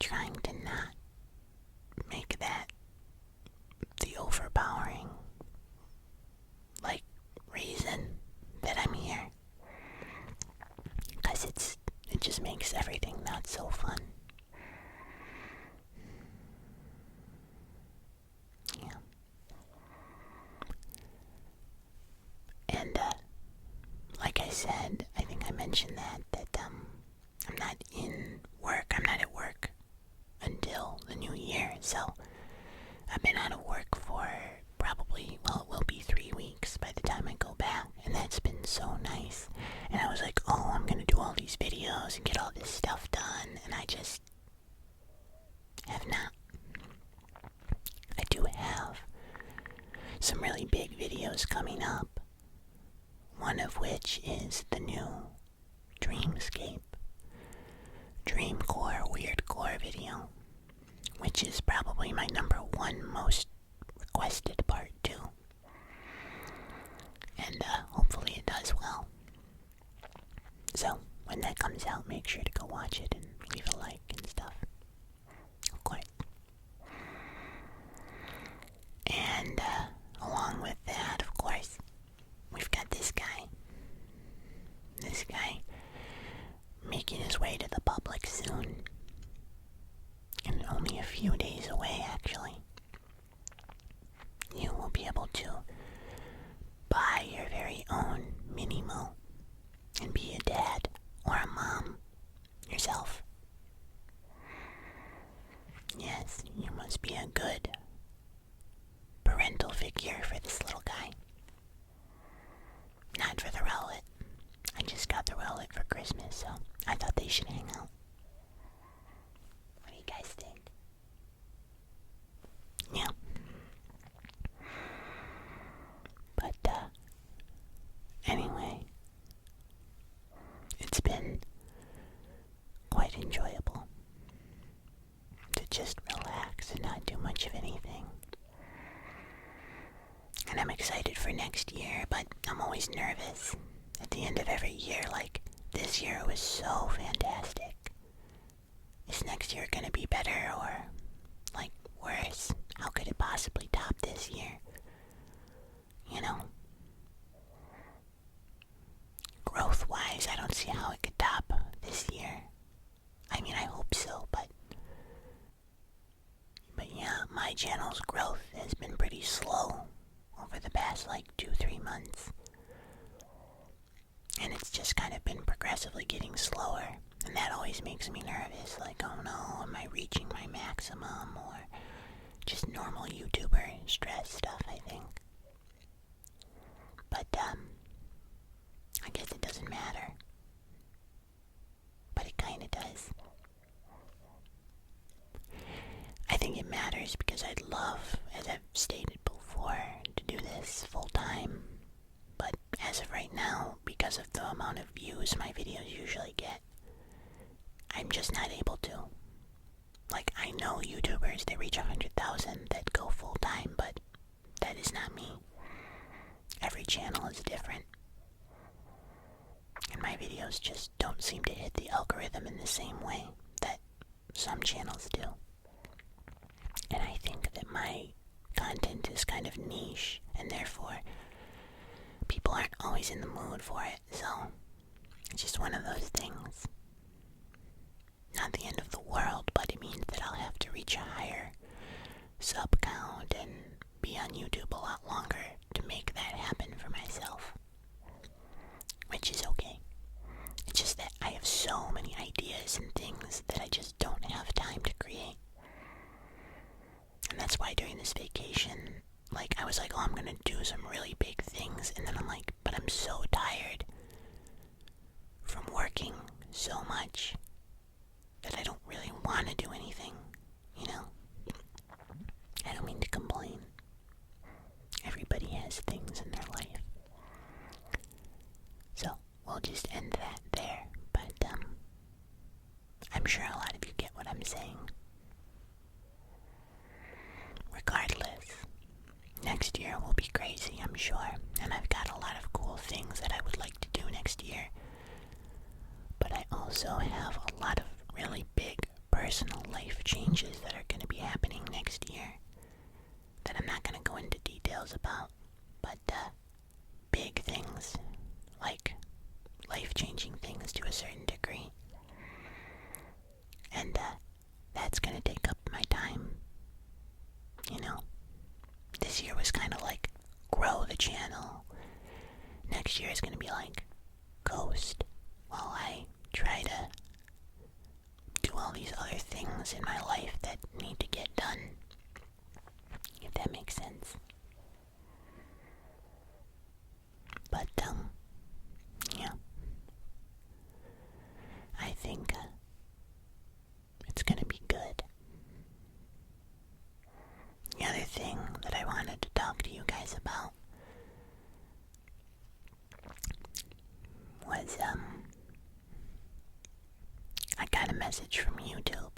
trying to not make that the overpowering, like, reason that I'm here. Because it just makes everything not so fun. Yeah. And, like I said, I think I mentioned that I'm not in work. I'm not at work until the new year. So I've been out of work for probably, well, it will be 3 weeks by the time I go back. And that's been so nice. And I was like, oh, I'm going to do all these videos and get all this stuff done. And I just have not. I do have some really big videos coming up. One of which is the new Dreamscape, Dreamcore, Weirdcore video, which is probably my #1 most requested part too. And hopefully it does well. So when that comes out, make sure to go watch it and leave a like and stuff. Of course. And along with that, of course, we've got this guy. This guy making his way to the public soon. And only a few days away, actually. You will be able to buy your very own mini-mo and be a dad or a mom yourself. Yes, you must be a good parental figure for this little guy. Not for the Rowlet. I just got the Rowlet for Christmas, so I thought they should hang out. What do you guys think? Yeah. But, anyway, it's been quite enjoyable to just relax and not do much of anything. And I'm excited for next year, but I'm always nervous at the end of every year. Like, this year was so fantastic. Is next year gonna be better or, like, worse? How could it possibly top this year? You know? Growth-wise, I don't see how it could top this year. I mean, I hope so, but yeah, my channel's growth has been pretty slow over the past, like, 2-3 months. And it's just kind of been progressively getting slower. And that always makes me nervous. Like, oh no, am I reaching my maximum? Or just normal YouTuber stress stuff, I think. But, I guess it doesn't matter. But it kinda does. I think it matters because I'd love, as I've stated before, to do this full time. But as of right now, because of the amount of views my videos usually get, I'm just not able to. Like, I know YouTubers that reach 100,000 that go full time, but that is not me. Every channel is different. And my videos just don't seem to hit the algorithm in the same way that some channels do. And I think that my content is kind of niche, and therefore people aren't always in the mood for it, so it's just one of those things. Not the end of the world, but it means that I'll have to reach a higher sub count and be on YouTube a lot longer to make that happen for myself. Which is okay. It's just that I have so many ideas and things that I just don't have time to create. And that's why during this vacation, like, I was like, oh, I'm gonna do some really big things, and then I'm like, but I'm so tired from working so much that I don't really want to do anything, you know? I don't mean to complain. Everybody has things in their life. So, we'll just end that there, but, I'm sure a lot of you get what I'm saying. Regardless, next year will be crazy, I'm sure, and I've got a lot of cool things that I would like to do next year. But I also have a lot of really big personal life of changes that are going to be happening next year that I'm not going to go into details about, but big things, like life-changing things to a certain degree. And that's going to take up my time. You know, this year was kind of like grow the channel. Next year is going to be like ghost while I try to do all these other things in my life that need to get done. If that makes sense. But, yeah. I think it's gonna be good. The other thing that I wanted to talk to you guys about was, I got a message from YouTube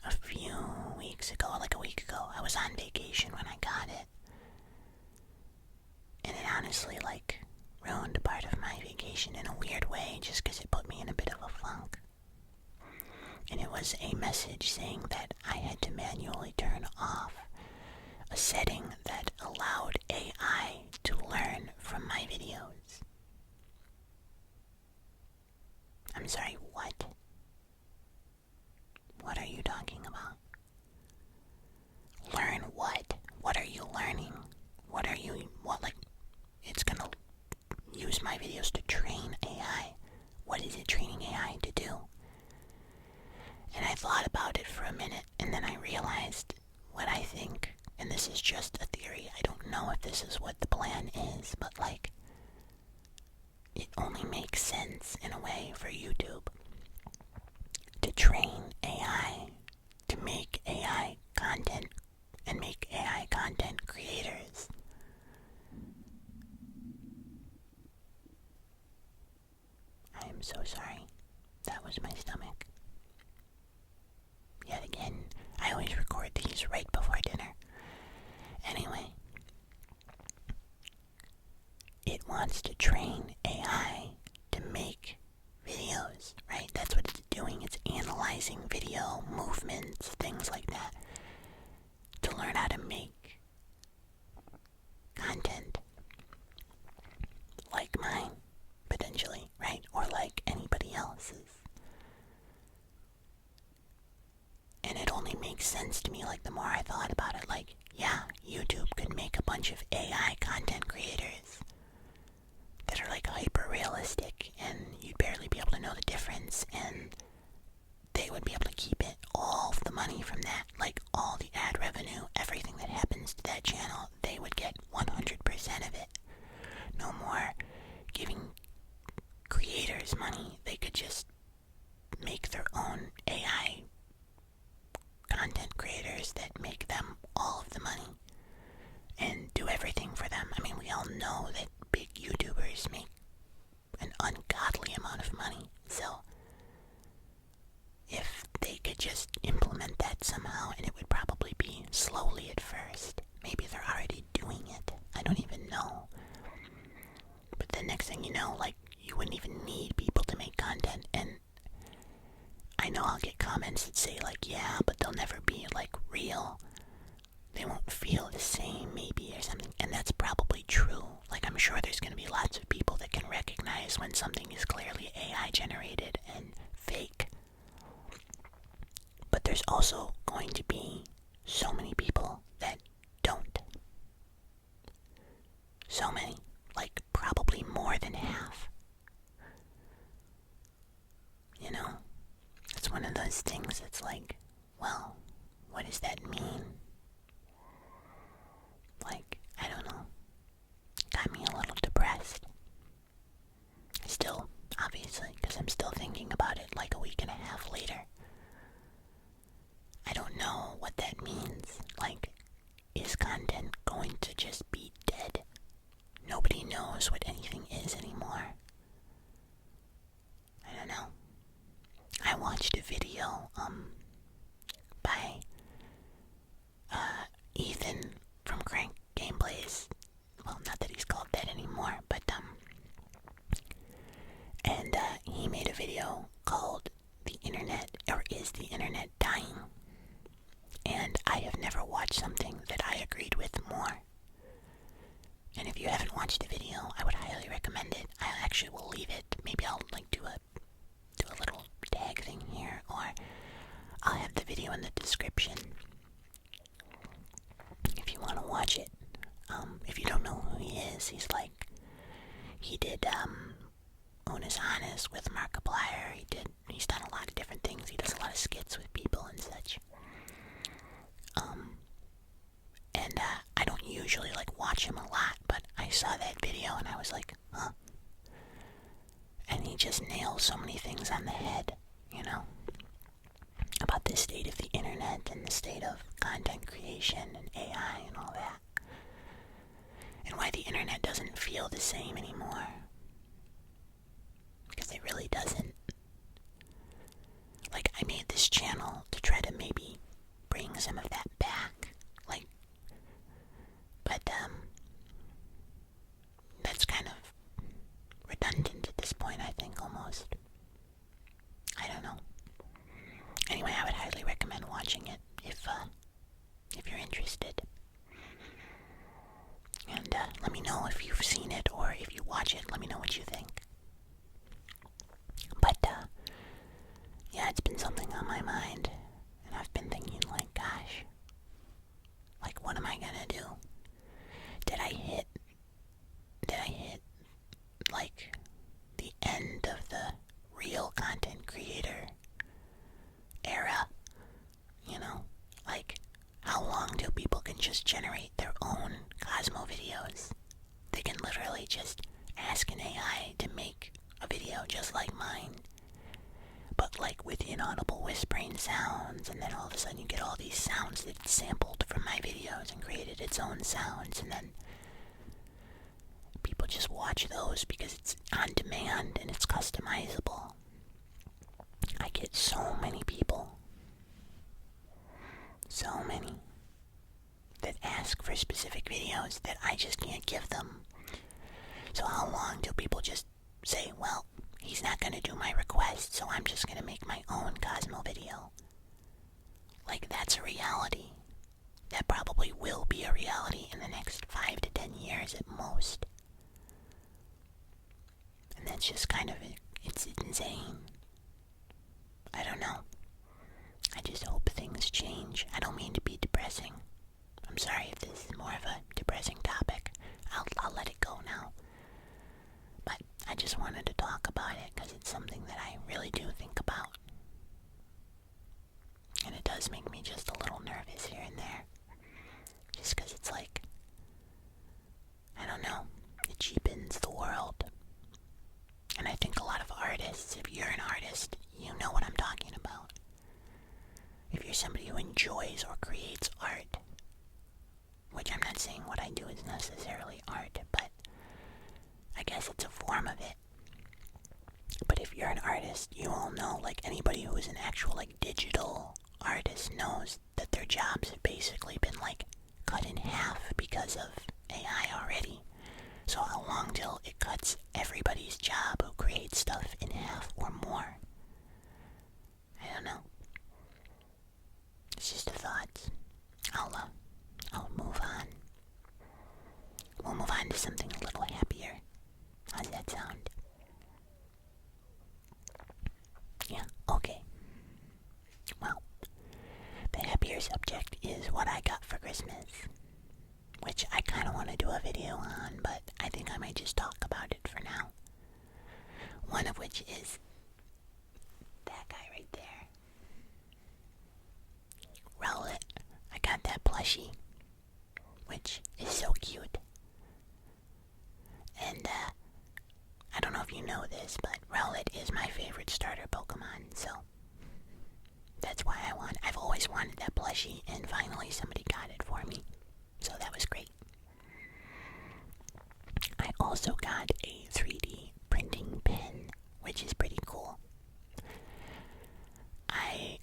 a few weeks ago, like a week ago. I was on vacation when I got it. And it honestly, like, ruined part of my vacation in a weird way just because it put me in a bit of a funk. And it was a message saying that I had to manually turn off a setting that allowed AI to learn from my videos. I'm sorry, what? What are you talking about? Learn what? What are you learning? Like, it's gonna use my videos to train AI. What is it training AI to do? And I thought about it for a minute, and then I realized what I think, and this is just a theory, I don't know if this is what the plan is, but like, it only makes sense in a way for YouTube to train AI to make AI content and make AI content creators. I am so sorry. That was my stomach. Yet again, I always record these right before dinner. Anyway, it wants to train AI to make videos, right? That's what it's doing. It's analyzing video movements, things like that, to learn how to make content like mine, potentially, right? Or like anybody else's. And it only makes sense to me, like, the more I thought about it, like, yeah, YouTube could make a bunch of AI content creators that are like hyper realistic, and you'd barely be able to know the difference, and they would be able to keep it, all of the money from that, like all the ad revenue, everything that happens to that channel, they would get 100% of it. No more giving creators money. They could just make their own AI content creators that make them all of the money and do everything for them. I mean, we all know that big YouTubers make an ungodly amount of money, so if they could just implement that somehow, and it would probably be slowly at first. Maybe they're already doing it. I don't even know. But the next thing you know, like, you wouldn't even need people to make content, and I know I'll get comments that say, like, yeah, but they'll never be, like, real. They won't feel the same, maybe, or something, and that's probably true. Like, I'm sure there's going to be lots of people that can recognize when something is clearly AI generated and fake. But there's also going to be so many people that don't. So many. Like, probably more than half. You know? It's one of those things that's like, well, what does that mean? Like, I don't know. Got me a little depressed. Still, obviously, because I'm still thinking about it like a week and a half later. I don't know what that means. Like, is content going to just be dead? Nobody knows what anything is anymore. I don't know. I watched a video, by, Ethan from Crank Gameplays. Well, not that he's called that anymore, but, and, he made a video called The Internet, or is the internet dying. And I have never watched something that I agreed with more. And if you haven't watched the video, I would highly recommend it. I actually will leave it. Maybe I'll like do a little tag thing here, or I'll have the video in the description if you want to watch it. If you don't know who he is, he did Unis Honest with Markiplier. He's done a lot of different things. He does a lot of skits with people and such. And I don't usually watch him a lot, but I saw that video and I was like, huh. And he just nails so many things on the head, about the state of the internet and the state of content creation and AI and all that. And why the internet doesn't feel the same anymore. Because it really doesn't. I made this channel to try to maybe bring some of that back. But that's kind of redundant at this point, I think, almost. I don't know. Anyway, I would highly recommend watching it if you're interested. And let me know if you've seen it, or if you watch it, let me know what you think. But, yeah, it's been something on my mind, and I've been thinking, gosh, what am I gonna do? Did I hit, the end of the real content creator era? How long till people can just generate their own Cosmo videos? They can literally just ask an AI to make a video just like mine, but with inaudible whispering sounds, and then all of a sudden you get all these sounds that sampled from my videos and created its own sounds, and then people just watch those because it's on demand and it's customizable. I get so many people, that ask for specific videos that I just can't give them. So how long till people just say, well, he's not going to do my request, so I'm just going to make my own Cosmo video? That's a reality. That probably will be a reality in the next 5 to 10 years at most. And that's just it's insane. I don't know. I just hope things change. I don't mean to be depressing. I'm sorry if this is more of a depressing topic. I'll let it go now. But I just wanted to talk about it because it's something that I really do think about. And it does make me just a little nervous here and there. Just because it's I don't know, it cheapens the world. And I think a lot of artists, if you're an artist, you know what I'm talking about. If you're somebody who enjoys or creates art, which I'm not saying what I do is necessarily art, but I guess it's a form of it. But if you're an artist, you all know, anybody who is an actual, digital artist knows that their jobs have basically been, cut in half because of AI already. So how long till it cuts everybody's job who creates stuff in half or more? I don't know. It's just a thought. I'll move on. We'll move on to something a little happier. How's that sound? Yeah, okay. Well, the happier subject is what I got for Christmas, which I kind of want to do a video on, but I think I might just talk about it for now. One of which is that guy right there. Ramble. I got that plushie, which is so cute. And, I don't know if you know this, but Rowlet is my favorite starter Pokemon, so that's why I've always wanted that plushie, and finally somebody got it for me, so that was great. I also got a 3D printing pen, which is pretty cool.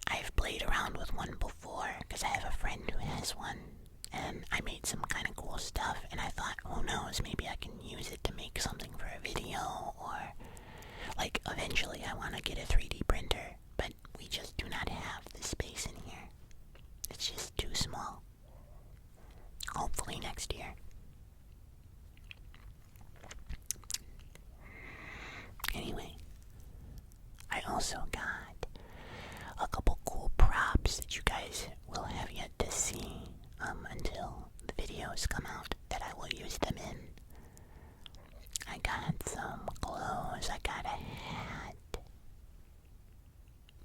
I've played around with one before, because I have a friend who has one, and I made some kind of cool stuff, and I thought, who knows, maybe I can use it to make something for a video, or, eventually I want to get a 3D printer, but we we just do not have the space in here. It's just too small. Hopefully next year. Anyway, I also got a couple cool props that you guys will have yet to see until the videos come out that I will use them in. I got some clothes, I got a hat.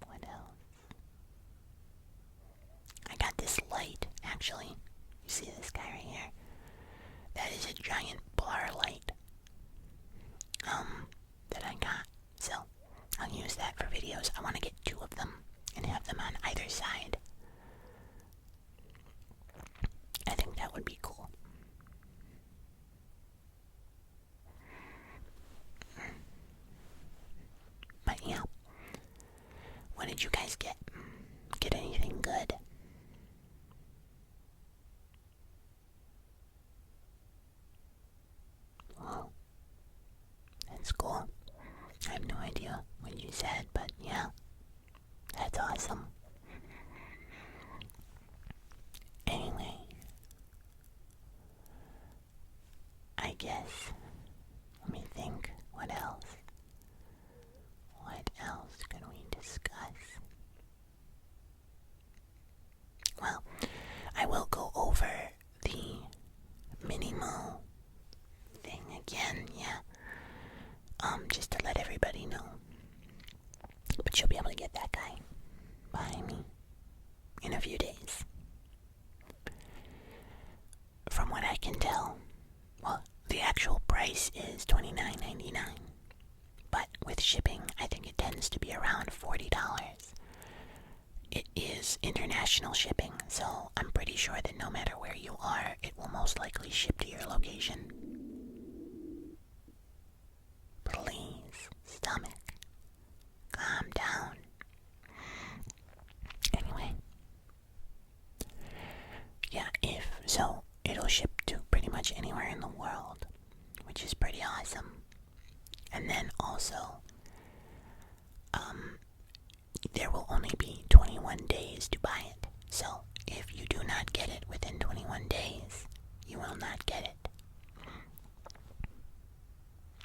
What else? I got this light, actually. You see this guy right here? That is a giant bar light. That I got. So, I'll use that for videos. I want to get 2 of them and have them on either side. I think that would be cool. But yeah. What did you guys get? Get anything good? Oh. That's cool. I have no idea what you said, but yeah. That's awesome. Anyway. I guess. Let me think. What else? What else can we discuss? Well, I will go over the Minimo thing again, yeah. Just to let everybody know. But you'll be able to get that guy behind me in a few days. From what I can tell, well, the actual price is $29.99. But with shipping, I think it tends to be around $40. It is international shipping, so I'm pretty sure that no matter where you are, it will most likely ship to your location. Please, stomach, calm down. Anyway, yeah, so it'll ship to pretty much anywhere in the world, which is pretty awesome. And then also, there will only be 21 days to buy it. So, if you do not get it within 21 days, you will not get it.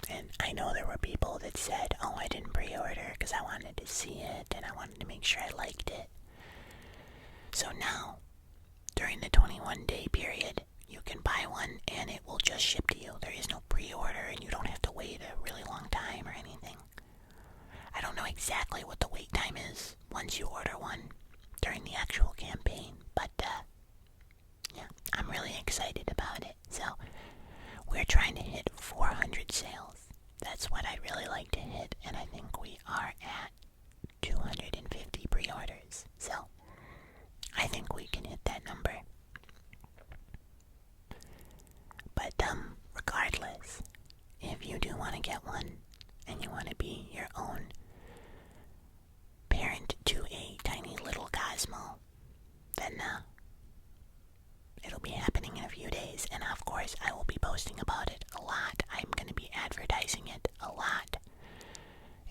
And I know there were people that said, oh, I didn't pre-order because I wanted to see it and I wanted to make sure I liked it. So now, during the 21-day period, you can buy one and it will just ship to you. There is no pre-order and you don't have to wait a really long time or anything. I don't know exactly what the wait time is once you order one during the actual campaign, but yeah, I'm really excited about it. So, we're trying to hit 400 sales. That's what I'd really like to hit, and I think we are at 250 pre-orders. So, I think we can hit that number. But, regardless, if you do want to get one, and you want to be your own parent to a tiny little Cosmo, then, it'll be happening in a few days, and of course, I will be posting about it a lot. I'm going to be advertising it a lot,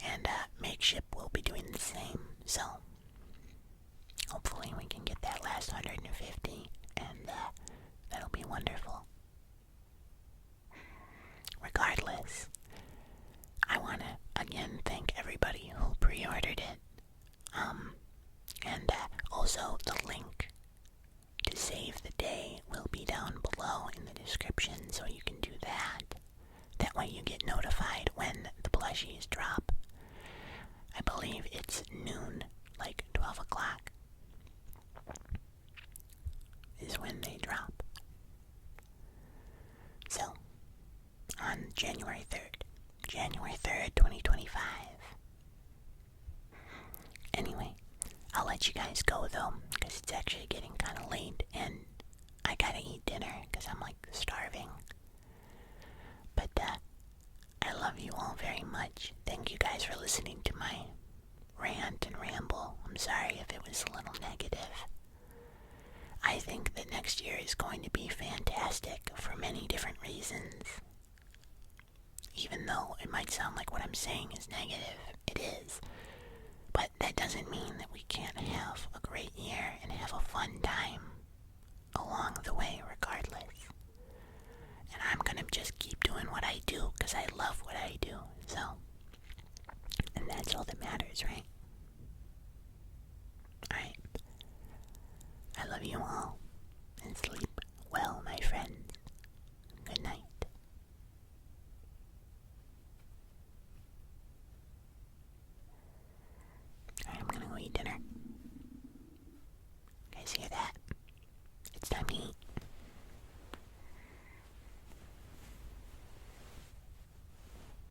and, Makeship will be doing the same, so, hopefully we can get that last 150, and, that'll be wonderful. Regardless, I want to, again, thank everybody who pre-ordered it, and, also the link to save the day will be down below in the description, so you can do that. That way you get notified when the plushies drop. I believe it's noon, like 12 o'clock is when they drop. So, on January 3rd, 2025. Anyway, I'll let you guys go though, because it's actually getting kind of late, and I gotta eat dinner, because I'm like starving. But, I love you all very much. Thank you guys for listening to my rant and ramble. I'm sorry if it was a little negative. I think that next year is going to be fantastic for many different reasons. Even though it might sound like what I'm saying is negative, it is. But that doesn't mean that we can't